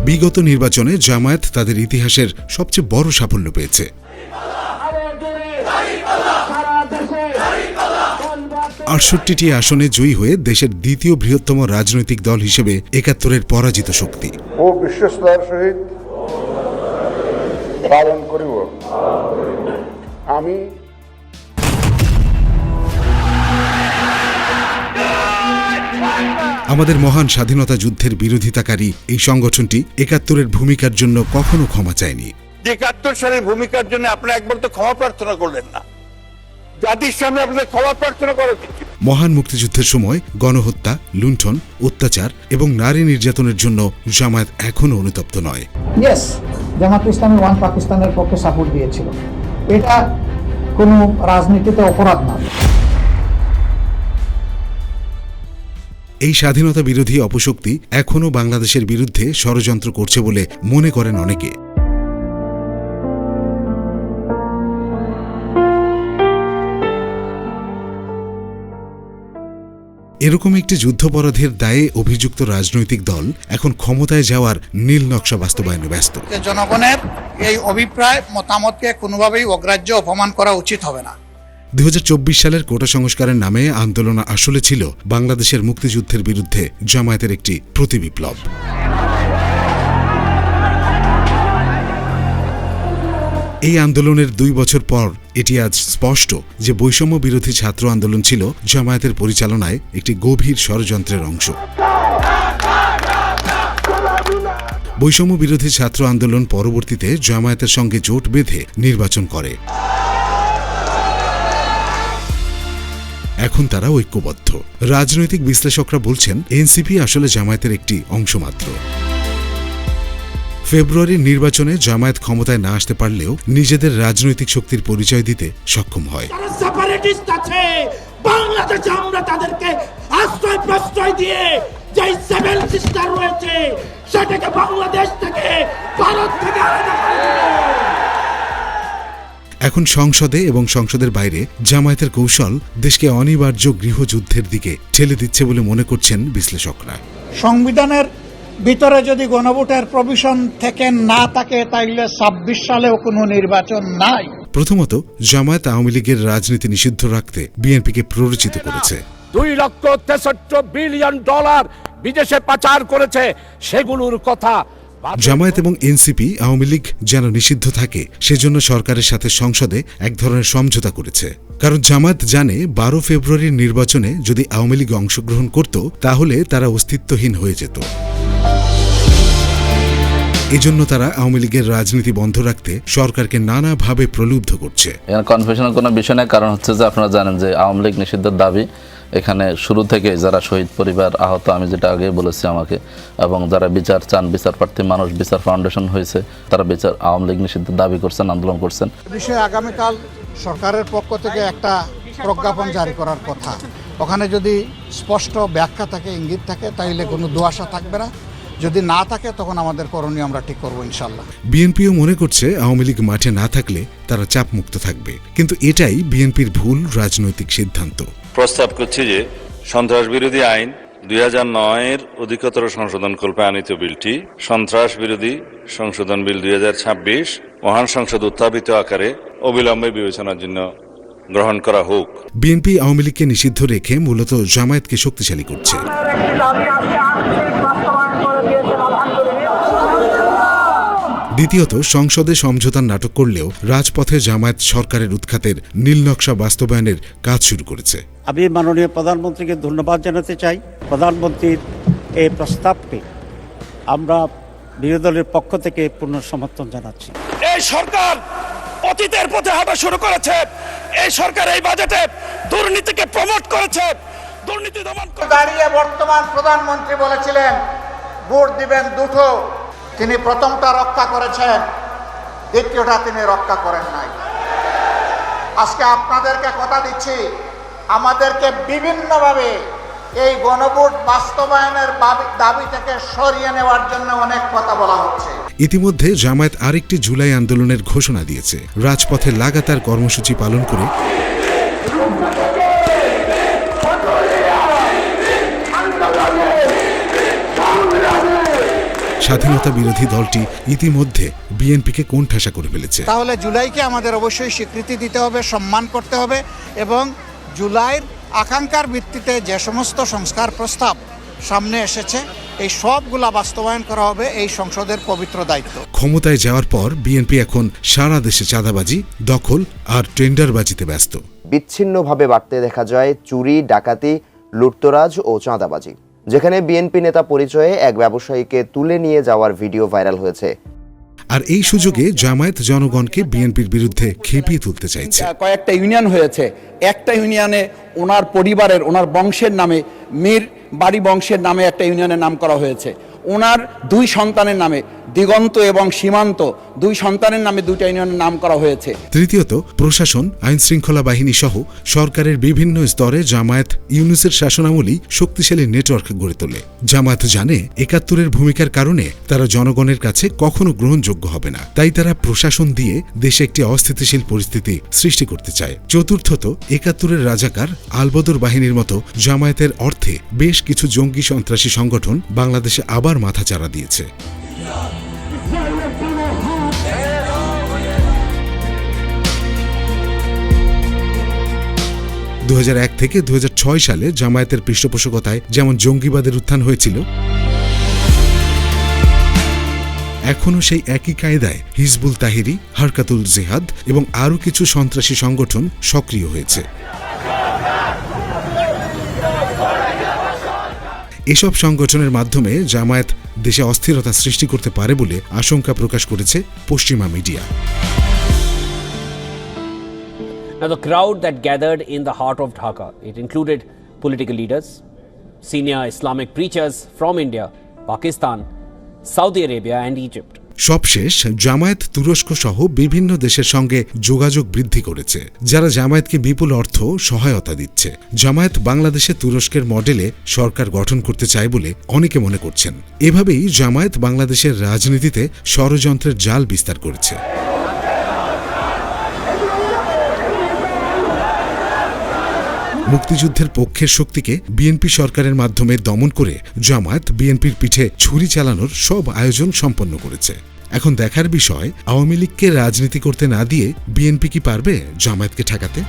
বিগত নির্বাচনে জামায়াত তাদের ইতিহাসের সবচেয়ে বড় সাফল্য পেয়েছে। ৬৮টি আসনে জয়ী হয়ে দেশের দ্বিতীয় বৃহত্তম রাজনৈতিক দল হিসেবে ৭১-এর পরাজিত শক্তি। ও বিশ্বস্তার সহিত পালন করিব। আমি আমাদের মহান স্বাধীনতা যুদ্ধের বিরোধিতাকারী এই সংগঠনটি ৭১-এর ভূমিকার জন্য কখনো ক্ষমা চায়নি। ৭১ সালের ভূমিকার জন্য আপনারা একবার তো ক্ষমা প্রার্থনা করলেন না, জাতির সামনে আপনাদের ক্ষমা প্রার্থনা করা উচিত। মহান মুক্তিযুদ্ধের সময় গণহত্যা, লুণ্ঠন, অত্যাচার এবং নারী নির্যাতনের জন্য জামায়াত এখনো অনুতপ্ত নয়। জামাত ইসলামী ওয়ান পাকিস্তানের পক্ষে সাপোর্ট দিয়েছিল, এটা কোনো রাজনীতিতে অপরাধ না। এই স্বাধীনতা বিরোধী অপশক্তি এখনও বাংলাদেশের বিরুদ্ধে ষড়যন্ত্র করছে বলে মনে করেন অনেকে। এরকম একটি যুদ্ধাপরাধের দায়ে অভিযুক্ত রাজনৈতিক দল এখন ক্ষমতায় যাওয়ার নীল নকশা বাস্তবায়নে ব্যস্ত। জনগণের এই অভিপ্রায় মতামতকে কোনোভাবেই অগ্রাহ্য অপমান করা উচিত হবে না। ২০২৪ সালের কোটা সংস্কারের নামে আন্দোলন আসলে ছিল বাংলাদেশের মুক্তিযুদ্ধের বিরুদ্ধে জামায়াতের একটি প্রতিবিপ্লব। এই আন্দোলনের ২ বছর পর এটি আজ স্পষ্ট যে বৈষম্য বিরোধী ছাত্র আন্দোলন ছিল জামায়াতের পরিচালনায় একটি গভীর ষড়যন্ত্রের অংশ। বৈষম্য বিরোধী ছাত্র আন্দোলন পরবর্তীতে জামায়াতের সঙ্গে জোট বেঁধে নির্বাচন করে। এখন তারা ঐক্যবদ্ধ। রাজনৈতিক বিশ্লেষকরা বলছেন এনসিপি আসলে জামায়াতের একটি অংশ মাত্র। ফেব্রুয়ারির নির্বাচনে জামায়াত ক্ষমতায় না আসতে পারলেও নিজেদের রাজনৈতিক শক্তির পরিচয় দিতে সক্ষম হয়। বাংলাদেশে আমরা তাদেরকে আশ্রয় প্রশ্রয় দিয়ে যে সেভেন সিস্টার রয়েছে সেটাকে বাংলাদেশ থেকে, ভারত থেকে আলাদা করে দিল। এখন সংসদে এবং সংসদের বাইরে জামায়াতের কৌশল দেশকে অনিবার্য গৃহযুদ্ধের দিকে ঠেলে দিচ্ছে বলে মনে করছেন বিশ্লেষকরা। সংবিধানের ভিতরে যদি গণভোটের প্রভিশন থেকে না থাকে তাইলে ২৬ সালেও কোনো নির্বাচন নাই। প্রথমত, জামায়াত আওয়ামী লীগের রাজনীতি নিষিদ্ধ রাখতে বিএনপিকে প্ররোচিত করেছে। $2.63 বিলিয়ন বিদেশে পাচার করেছে, সেগুলোর কথা। জামায়াত এবং এনসিপি আওয়ামী লীগ যেন নিষিদ্ধ থাকে সেজন্য সরকারের সাথে সংসদে এক ধরনের সমঝোতা করেছে। কারণ জামায়াত জানে ১২ ফেব্রুয়ারির নির্বাচনে যদি আওয়ামী লীগ অংশগ্রহণ করত তাহলে তারা অস্তিত্বহীন হয়ে যেত। এজন্য তারা আওয়ামী লীগের রাজনীতি বন্ধ রাখতে সরকারকে নানাভাবে প্রলুব্ধ করছে। কনফিউশনের কোনো বিষয় নেই, কারণ হচ্ছে যে আপনারা জানেন যে আওয়ামী লীগ নিষিদ্ধের দাবি এখানে শুরু থেকে যারা শহীদ পরিবার, আহত, আমি যেটা আগে বলেছি আমাকে, এবং যারা বিচার চান, বিচার প্রার্থী মানুষ, বিচার ফাউন্ডেশন হয়েছে, তারা বিচার আওয়ামী লীগ নিষিদ্ধের দাবি করছেন, আন্দোলন করছেন। বিষয়ে আগামীকাল সরকারের পক্ষ থেকে একটা প্রজ্ঞাপন জারি করার কথা। ওখানে যদি স্পষ্ট ব্যাখ্যা থাকে, ইঙ্গিত থাকে, তাইলে কোনো দুআশা থাকবে না। যদি না থাকে তখন আমাদের করণীয় আমরা ঠিক করবো ইনশাল্লাহ। বিএনপিও মনে করছে আওয়ামী লীগ মাঠে না থাকলে তারা চাপমুক্ত থাকবে, কিন্তু এটাই বিএনপির ভুল রাজনৈতিক সিদ্ধান্ত। প্রস্তাব করছি যে সন্ত্রাস বিরোধী আইন ২০০৯-এর অধিকতর সংশোধনকল্পে আনিত বিলটি সন্ত্রাস বিরোধী সংশোধন বিল ২০২৬ মহান সংসদ উত্থাপিত আকারে অবিলম্বে বিবেচনার জন্য গ্রহণ করা হোক। বিএনপি আওয়ামী লীগকে নিষিদ্ধ রেখে মূলত জামায়াতকে শক্তিশালী করছে। দ্বিতীয়ত, সংসদে সমঝোতার নাটক করলেও রাজপথে জামায়াত সরকারের উৎখাতের নীলনকশা বাস্তবায়নের কাজ শুরু করেছে। আমি মাননীয় প্রধানমন্ত্রীকে ধন্যবাদ জানাতে চাই। প্রধানমন্ত্রীর এই প্রস্তাবকে আমরা বিরোধী দলের পক্ষ থেকে পূর্ণ সমর্থন জানাচ্ছি। এই সরকার অতীতের পথে হাঁটা শুরু করেছে। এই সরকার এই বাজেটে দুর্নীতিকে প্রমোট করেছে, দুর্নীতি দমন করে। দাঁড়িয়ে বর্তমান প্রধানমন্ত্রী বলেছিলেন ভোট দিবেন দুটো, তিনি প্রথমটা রক্ষা করেছেন, দ্বিতীয়টা তিনি রক্ষা করেন নাই। আজকে আপনাদেরকে কথা দিচ্ছি, আমাদেরকে বিভিন্নভাবে এই গণভোট বাস্তবায়নের দাবি থেকে সরিয়ে নেওয়ার জন্য অনেক কথা বলা হচ্ছে। ইতিমধ্যে জামায়াত আরেকটি জুলাই আন্দোলনের ঘোষণা দিয়েছে। রাজপথে লাগাতার কর্মসূচি পালন করে স্বাধীনতা বিরোধী দলটি ইতিমধ্যে বিএনপিকে কোণঠাসা করে ফেলেছে। তাহলে জুলাইকে আমাদের অবশ্যই স্বীকৃতি দিতে হবে, সম্মান করতে হবে এবং জুলাইয়ের আকাঙ্ক্ষার ভিত্তিতে যে সমস্ত সংস্কার প্রস্তাব সামনে এসেছে এই সবগুলা বাস্তবায়ন করা হবে এই সংসদের পবিত্র দায়িত্ব। ক্ষমতায় যাওয়ার পর বিএনপি এখন সারা দেশে চাঁদাবাজি, দখল আর টেন্ডারবাজিতে ব্যস্ত। বিচ্ছিন্নভাবে বাড়তে দেখা যায় চুরি, ডাকাতি, লুটতরাজ ও চাঁদাবাজি, যেখানে বিএনপি নেতা পরিচয়ে এক ব্যবসায়ীকে তুলে নিয়ে যাওয়ার ভিডিও ভাইরাল হয়েছে। আর এই সুযোগে জামায়াত জনগণকে বিএনপির বিরুদ্ধে খেপিয়ে তুলতে চাইছে। কয়েকটা ইউনিয়ন হয়েছে, একটা ইউনিয়নে ওনার পরিবারের, ওনার বংশের নামে, মীর বাড়ি বংশের নামে একটা ইউনিয়নের নাম করা হয়েছে। ওনার 2 সন্তানের নামে, দিগন্ত এবং সীমান্ত 2 সন্তানের নামে 2টা ইউনিয়নের নাম করা হয়েছে। তৃতীয়ত, প্রশাসন, আইন শৃঙ্খলা বাহিনী সহ সরকারের বিভিন্ন স্তরে জামায়াত ইউনূসের শাসনামলেই শক্তিশালী নেটওয়ার্ক গড়ে তোলে। জামায়াত জানে ৭১-এর ভূমিকার কারণে তারা জনগণের কাছে কখনো গ্রহণযোগ্য হবে না, তাই তারা প্রশাসন দিয়ে দেশে একটি অস্থিতিশীল পরিস্থিতি সৃষ্টি করতে চায়। চতুর্থত, ৭১-এর রাজাকার, আলবদর বাহিনীর মতো জামায়াতের অর্থে বেশ কিছু জঙ্গি সন্ত্রাসী সংগঠন বাংলাদেশে আবার মাথাচাড়া দিয়েছে। 2001 থেকে 2006 সালে জামায়াতের পৃষ্ঠপোষকতায় যেমন জঙ্গিবাদের উত্থান হয়েছিল, এখনও সেই একই কায়দায় হিজবুল তাহরির, হারকাতুল জিহাদ এবং আরও কিছু সন্ত্রাসী সংগঠন সক্রিয় হয়েছে। এসব সংগঠনের মাধ্যমে জামায়াত দেশে অস্থিরতা সৃষ্টি করতে পারে বলে আশঙ্কা প্রকাশ করেছে পশ্চিমা media. Now, the crowd that gathered in the heart of Dhaka, it included political leaders, senior Islamic preachers from India, Pakistan, Saudi Arabia and Egypt. সবশেষ, জামায়াত তুরস্ক সহ বিভিন্ন দেশের সঙ্গে যোগাযোগ বৃদ্ধি করেছে, যারা জামায়াতকে বিপুল অর্থ সহায়তা দিচ্ছে। জামায়াত বাংলাদেশে তুরস্কের মডেলে সরকার গঠন করতে চায় বলে অনেকে মনে করছেন। এভাবেই জামায়াত বাংলাদেশের রাজনীতিতে ষড়যন্ত্রের জাল বিস্তার করেছে। মুক্তিযুদ্ধের পক্ষের শক্তিকে বিএনপি সরকারের মাধ্যমে দমন করে জামায়াত বিএনপির পিঠে ছুরি চালানোর সব আয়োজন সম্পন্ন করেছে। এখন দেখার বিষয়, আওয়ামী লীগকে রাজনীতি করতে না দিয়ে বিএনপি কি পারবে জামায়াতকে ঠেকাতে?